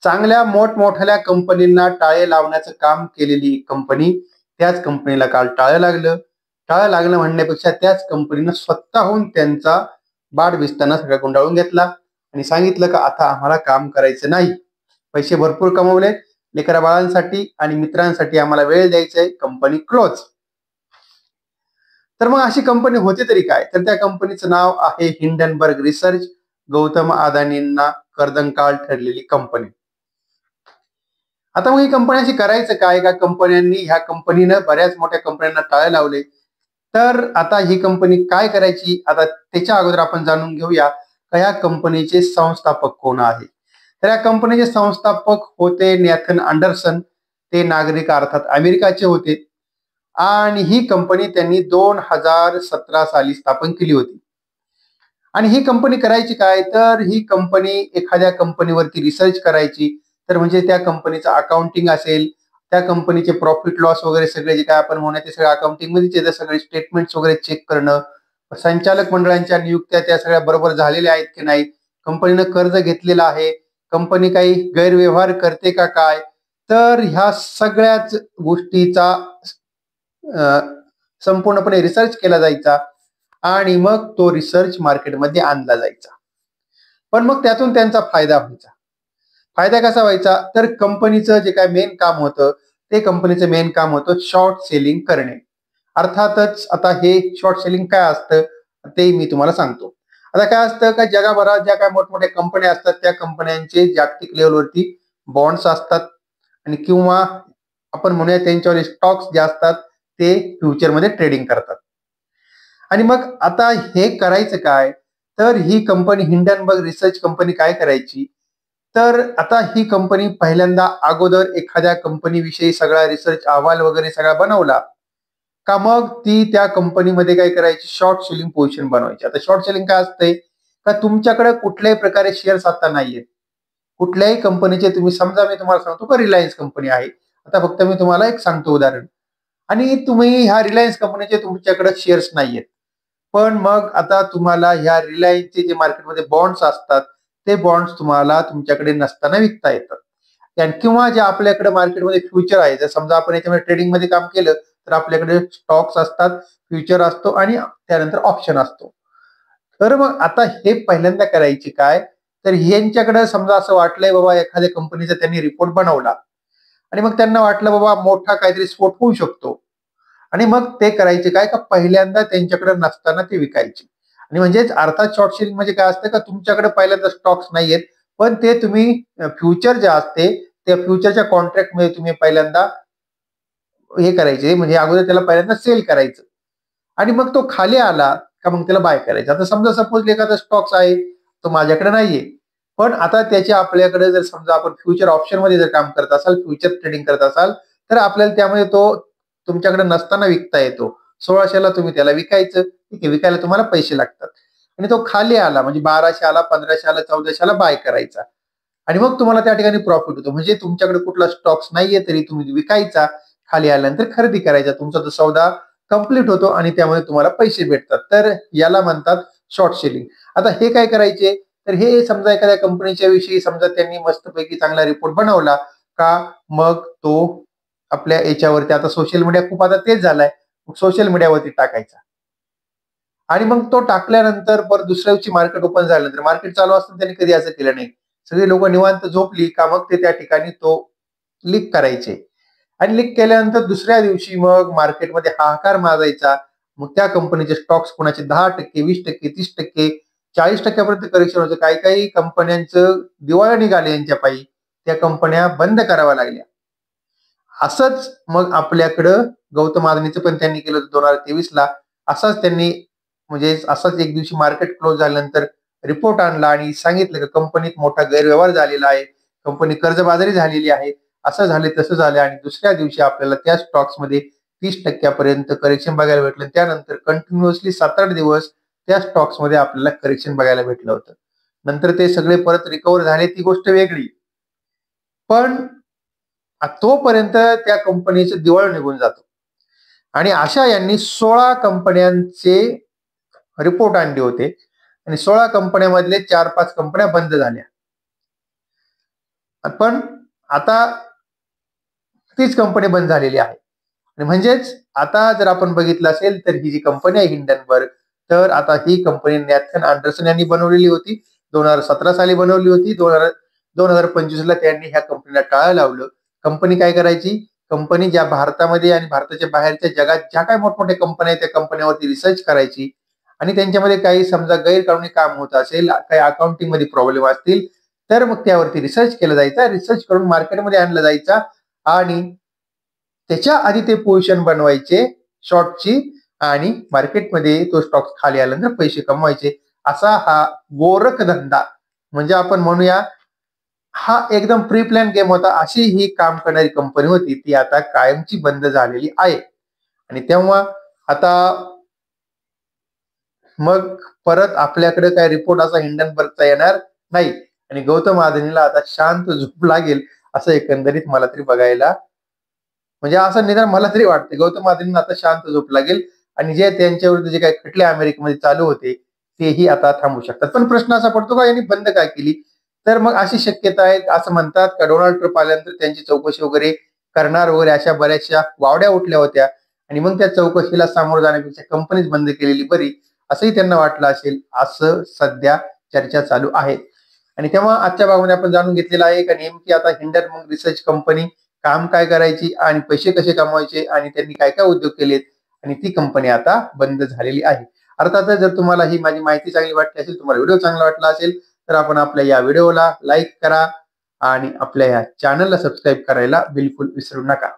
चांगल्या मोठमोठ्या कंपनींना टाळे लावण्याचं काम केलेली कंपनी, त्याच कंपनीला काल टाळं लागलं. टाळं लागलं म्हणण्यापेक्षा त्याच कंपनीनं स्वतःहून त्यांचा बाड-बिस्ताना सगळा गुंडाळून घेतला आणि सांगितलं का आता आम्हाला काम करायचं नाही. पैसे भरपूर कमवले, लेकरा-बाळांसाठी आणि मित्रांसाठी आम्हाला वेळ द्यायचा आहे, कंपनी क्लोज. तर मग अशी कंपनी होते तरी काय? तर त्या कंपनीचं नाव आहे हिंडनबर्ग रिसर्च, गौतम अदानींना कर्दंकाळ ठरलेली कंपनी. आता मग ही कंपनी अशी करायचं काय? का कंपन्यांनी ह्या कंपनीनं बऱ्याच मोठ्या कंपन्यांना टाळे लावले. तर आता ही कंपनी काय करायची? आता त्याच्या अगोदर आपण जाणून घेऊया का या कंपनीचे संस्थापक कोण आहे. तर या कंपनीचे संस्थापक होते नॅथन अँडरसन. ते नागरिक अर्थात अमेरिकाचे होते आणि ही कंपनी त्यांनी 2017 साली स्थापन केली होती. आणि ही कंपनी करायची काय? तर ही कंपनी एखाद्या कंपनीवरती रिसर्च करायची. तर म्हणजे त्या कंपनीचं अकाउंटिंग असेल, त्या कंपनीचे प्रॉफिट लॉस वगैरे सगळे जे काय आपण म्हणूया ते सगळं अकाउंटिंग मध्येच येतं. सगळे स्टेटमेंट्स वगैरे चेक करणं, संचालक मंडळांच्या नियुक्त्या त्या सगळ्या बरोबर झालेल्या आहेत की नाही, कंपनीनं कर्ज घेतलेलं आहे, कंपनी काही गैरव्यवहार करते का काय, तर ह्या सगळ्याच गोष्टीचा संपूर्णपणे रिसर्च केला जायचा आणि मग तो रिसर्च मार्केटमध्ये आणला जायचा. पण मग त्यातून त्यांचा फायदा व्हायचा. फायदा कसा व्हायचा? तर कंपनीचं जे काय मेन काम होतं, ते कंपनीचं मेन काम होतं शॉर्ट सेलिंग करणे. अर्थातच आता हे शॉर्ट सेलिंग काय असतं ते मी तुम्हाला सांगतो. आता काय असतं का जगभरात ज्या काय मोठमोठ्या कंपन्या असतात त्या कंपन्यांचे जागतिक लेवलवरती बॉन्ड्स असतात आणि किंवा आपण म्हणूया त्यांच्यावर स्टॉक्स जे असतात ते फ्युचरमध्ये ट्रेडिंग करतात. आणि मग आता हे करायचं काय? तर ही कंपनी हिंडनबर्ग रिसर्च कंपनी काय करायची? तर आता ही कंपनी पहिल्यांदा अगोदर एखाद्या कंपनीविषयी सगळा रिसर्च अहवाल वगैरे सगळा बनवला का मग ती त्या कंपनीमध्ये काय करायची? शॉर्ट सेलिंग पोझिशन बनवायची. आता शॉर्ट सेलिंग काय असतंय? का तुमच्याकडे कुठल्याही प्रकारे शेअर्स आता नाहीयेत. कुठल्याही कंपनीचे तुम्ही समजा मी तुम्हाला सांगतो का रिलायन्स कंपनी आहे. आता फक्त मी तुम्हाला एक सांगतो उदाहरण. आणि तुम्ही ह्या रिलायन्स कंपनीचे तुमच्याकडे शेअर्स नाहीयेत. पण मग आता तुम्हाला ह्या रिलायन्सचे जे मार्केटमध्ये बॉन्ड्स असतात, ते बॉन्ड्स तुम्हाला तुमच्याकडे नसताना विकता येतात. किंवा जे आपल्याकडे मार्केटमध्ये फ्युचर आहे, जर समजा आपण याच्यामध्ये ट्रेडिंगमध्ये काम केलं, तर आपल्याकडे स्टॉक्स असतात, फ्युचर असतो आणि त्यानंतर ऑप्शन असतो. तर मग आता हे पहिल्यांदा करायचे काय? तर यांच्याकडे समजा असं वाटलंय बाबा एखाद्या कंपनीचा त्यांनी रिपोर्ट बनवला आणि मग त्यांना वाटलं बाबा मोठा काहीतरी स्फोट होऊ शकतो. आणि मग ते करायचे काय? का पहिल्यांदा त्यांच्याकडे नसताना ते विकायचे. आणि म्हणजेच अर्थात शॉर्ट सेलिंग म्हणजे काय असतं का तुमच्याकडे पहिल्यांदा स्टॉक्स नाहीयेत, पण ते तुम्ही फ्युचर जे असते त्या फ्युचरच्या कॉन्ट्रॅक्टमध्ये तुम्ही पहिल्यांदा हे करायचे, म्हणजे अगोदर त्याला पहिल्यांदा सेल करायचं आणि मग तो खाली आला का मग त्याला बाय करायचं. आता समजा सपोज एखादा स्टॉक्स आहे, तो माझ्याकडे नाहीये. पण आता त्याच्या आपल्याकडे जर समजा आपण फ्युचर ऑप्शन मध्ये जर काम करत असाल, फ्युचर ट्रेडिंग करत असाल, तर आपल्याला त्यामध्ये तो तुमच्याकडे नसताना विकता येतो. 1600 ला तुम्ही त्याला विकायचं. ठीक आहे, विकायला तुम्हाला पैसे लागतात. आणि तो खाली आला म्हणजे 1200 आला, 1500 आला, 1400 ला बाय करायचा. आणि मग तुम्हाला त्या ठिकाणी प्रॉफिट होतो. म्हणजे तुमच्याकडे कुठला स्टॉक्स नाहीये तरी तुम्ही विकायचा, खाली आल्यानंतर खरेदी करायचा. तुमचा तो सौदा कंप्लीट होतो आणि त्यामुळे तुम्हाला पैसे भेटतात. तर याला म्हणतात शॉर्ट सेलिंग. आता हे काय करायचे? तर हे समजा एखाद्या कंपनीच्या विषयी समजा त्यांनी मस्तपैकी चांगला रिपोर्ट बनवला का मग तो आपल्या याच्यावरती आता सोशल मीडिया खूप आता तेच झालाय. सोशल मीडियावरती टाकायचा. आणि मग तो टाकल्यानंतर परत दुसऱ्या दिवशी मार्केट ओपन झाल्यानंतर मार्केट चालू असताना त्यांनी कधी असं केलं नाही. सगळी लोक निवांत झोपली का मग ते त्या ठिकाणी तो लीक करायचे. आणि लीक केल्यानंतर दुसऱ्या दिवशी मग मार्केटमध्ये हाहाकार माजायचा. मग त्या कंपनीचे स्टॉक्स कोणाचे 10%, 20%, 30%, 40% पर्यंत करेक्शन व्हायचं. काही काही कंपन्यांचं दिवाळी निघाली यांच्या पायी. त्या कंपन्या बंद कराव्या लागल्या. असंच मग आपल्याकडं गौतम अदानीचं पण त्यांनी केलं 2023 ला. असाच त्यांनी म्हणजे असाच एक दिवशी मार्केट क्लोज झाल्यानंतर रिपोर्ट आणला आणि सांगितलं की कंपनीत मोठा गैरव्यवहार झालेला आहे, कंपनी कर्जबाजारी झालेली आहे, असं झाले तसं झालं. आणि दुसऱ्या दिवशी आपल्याला त्या स्टॉक्समध्ये 30% पर्यंत करेक्शन बघायला भेटलं. त्यानंतर कंटिन्युअसली 7-8 दिवस त्या स्टॉक्समध्ये आपल्याला करेक्शन बघायला भेटलं होतं. नंतर ते सगळे परत रिकव्हर झाले ती गोष्ट वेगळी. पण तोपर्यंत त्या कंपनीचं दिवाळ निघून जातो. आणि अशा यांनी 16 कंपन्यांचे रिपोर्ट आणले होते आणि 16 कंपन्यांमधले 4-5 कंपन्या बंद झाल्या. पण आता तीच कंपनी बंद झालेली आहे. आणि म्हणजेच आता जर आपण बघितलं असेल तर ही जी कंपनी आहे हिंडनबर्ग, तर आता ही कंपनी नॅथन अँडरसन यांनी बनवलेली होती. 2017 साली बनवली होती. 2025 ला त्यांनी ह्या कंपनीला टाळं लावलं. कंपनी काय करायची? कंपनी ज्या भारतामध्ये आणि भारताच्या बाहेरच्या जगात ज्या काही मोठमोठ्या कंपन्या आहेत, त्या कंपन्यावरती रिसर्च करायची आणि त्यांच्यामध्ये काही समजा गैरकानूनी काम होत असेल, काही अकाउंटिंग मध्ये प्रॉब्लेम असतील, तर मग त्यावरती रिसर्च केला जायचा. रिसर्च करून मार्केटमध्ये आणला जायचा आणि त्याच्या आधी ते पोझिशन बनवायचे शॉर्टची आणि मार्केटमध्ये तो स्टॉक खाली आल्यानंतर पैसे कमवायचे. असा हा गोरख धंदा म्हणजे आपण म्हणूया हा एकदम प्री प्लॅन गेम होता. अशी ही काम करणारी कंपनी होती, ती आता कायमची बंद झालेली आहे. आणि तेव्हा आता मग परत आपल्याकडे काय रिपोर्ट असा हिंडनबर्गचा येणार नाही आणि गौतम अदानीला आता शांत झोप लागेल असं एकंदरीत मला तरी बघायला म्हणजे असं निदान मला तरी वाटतं गौतम अदानींना आता शांत झोप लागेल आणि जे त्यांच्या विरुद्ध जे काही खटले अमेरिकेमध्ये चालू होते तेही आता थांबू शकतात. पण प्रश्न असा पडतो का यांनी बंद काय केली? तर मग अशी शक्यता आहे असं म्हणतात का डोनाल्ड ट्रम्प आल्यानंतर त्यांची चौकशी वगैरे करणार वगैरे अशा बऱ्याचशा वावड्या उठल्या होत्या आणि मग त्या चौकशीला सामोरं जाण्यापेक्षा कंपनीच बंद केलेली बरी असंही त्यांना वाटलं असेल, असं सध्या चर्चा चालू आहे. आणि तेव्हा आजच्या भागामध्ये आपण जाणून घेतलेलं आहे का नेमकी आता हिंडनबर्ग रिसर्च कंपनी काम काय करायची आणि पैसे कसे कमवायचे आणि त्यांनी काय काय उद्योग केलेत आणि ती कंपनी आता बंद झालेली आहे. अर्थातच जर तुम्हाला ही माझी माहिती चांगली वाटली असेल, तुम्हाला व्हिडिओ चांगला वाटला असेल, तर आपण आपल्या या व्हिडिओला लाईक करा आणि आपल्या या चॅनलला सबस्क्राईब करायला बिलकुल विसरू नका.